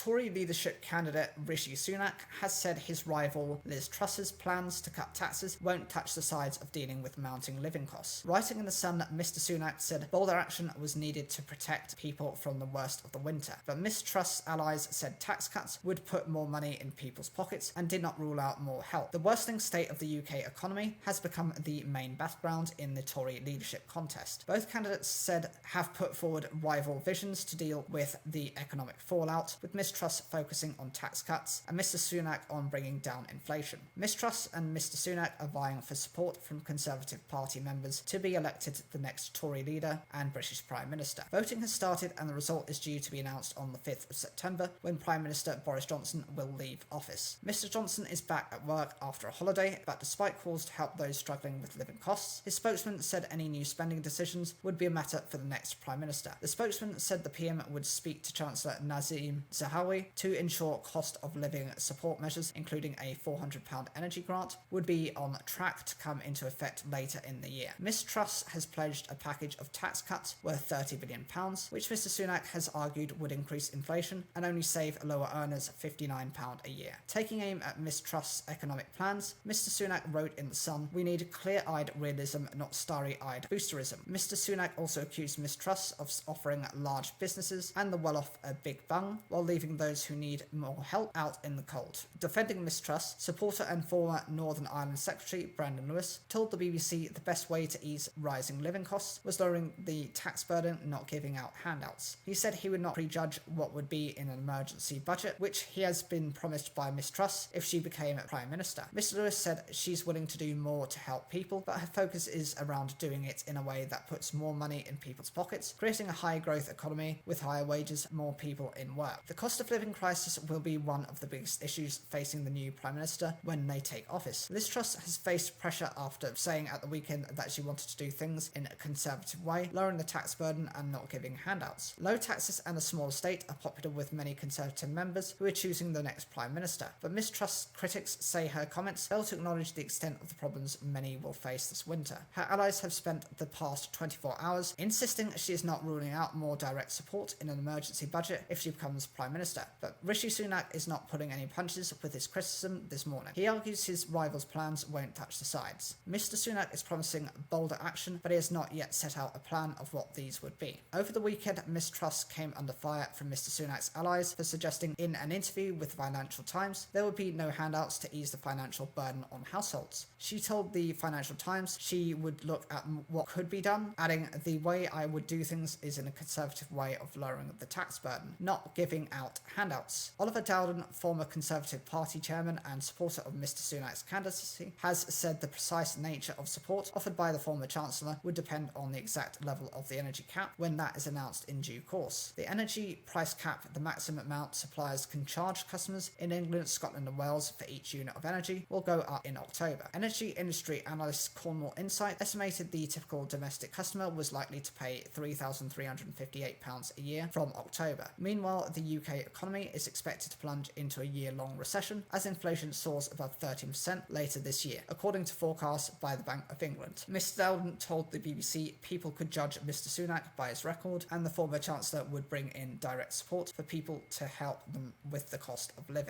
Tory leadership candidate Rishi Sunak has said his rival Liz Truss's plans to cut taxes won't touch the sides of dealing with mounting living costs. Writing in The Sun, Mr. Sunak said bolder action was needed to protect people from the worst of the winter, but Ms. Truss allies said tax cuts would put more money in people's pockets and did not rule out more help. The worsening state of the UK economy has become the main battleground in the Tory leadership contest. Both candidates said have put forward rival visions to deal with the economic fallout, with Ms. Truss focusing on tax cuts and Mr. Sunak on bringing down inflation. Ms. Truss and Mr. Sunak are vying for support from Conservative Party members to be elected the next Tory leader and British Prime Minister. Voting has started and the result is due to be announced on the 5th of September when Prime Minister Boris Johnson will leave office. Mr. Johnson is back at work after a holiday, but despite calls to help those struggling with living costs, his spokesman said any new spending decisions would be a matter for the next Prime Minister. The spokesman said the PM would speak to Chancellor Nazim Zahawi to ensure cost of living support measures, including a £400 energy grant, would be on track to come into effect later in the year. Ms. Truss has pledged a package of tax cuts worth £30 billion, which Mr. Sunak has argued would increase inflation and only save lower earners £59 a year. Taking aim at Ms. Truss' economic plans, Mr. Sunak wrote in The Sun, "We need clear-eyed realism, not starry-eyed boosterism." Mr. Sunak also accused Ms. Truss of offering large businesses and the well-off a big bung, while leaving those who need more help out in the cold. Defending Ms. Truss, supporter and former Northern Ireland Secretary Brandon Lewis told the BBC the best way to ease rising living costs was lowering the tax burden, not giving out handouts. He said he would not prejudge what would be in an emergency budget, which he has been promised by Ms. Truss if she became Prime Minister. Mr. Lewis said she's willing to do more to help people, but her focus is around doing it in a way that puts more money in people's pockets, creating a high-growth economy with higher wages, more people in work. The cost of living crisis will be one of the biggest issues facing the new Prime Minister when they take office. Liz Truss has faced pressure after saying at the weekend that she wanted to do things in a Conservative way, lowering the tax burden and not giving handouts. Low taxes and a smaller state are popular with many Conservative members who are choosing the next Prime Minister, but Ms. Truss critics say her comments fail to acknowledge the extent of the problems many will face this winter. Her allies have spent the past 24 hours insisting she is not ruling out more direct support in an emergency budget if she becomes Prime Minister, but Rishi Sunak is not pulling any punches with his criticism this morning. He argues his rival's plans won't touch the sides. Mr. Sunak is promising bolder action, but he has not yet set out a plan of what these would be. Over the weekend, Ms. Truss came under fire from Mr. Sunak's allies for suggesting in an interview with Financial Times there would be no handouts to ease the financial burden on households. She told the Financial Times she would look at what could be done, adding, "The way I would do things is in a Conservative way of lowering the tax burden, not giving out handouts." Oliver Dowden, former Conservative Party chairman and supporter of Mr. Sunak's candidacy, has said the precise nature of support offered by the former Chancellor would depend on the exact level of the energy cap when that is announced in due course. The energy price cap, the maximum amount suppliers can charge customers in England, Scotland and Wales for each unit of energy, will go up in October. Energy industry analyst Cornwall Insight estimated the typical domestic customer was likely to pay £3,358 a year from October. Meanwhile, the UK economy is expected to plunge into a year-long recession as inflation soars above 13% later this year, according to forecasts by the Bank of England. Mr. Dowden told the BBC people could judge Mr. Sunak by his record, and the former Chancellor would bring in direct support for people to help them with the cost of living.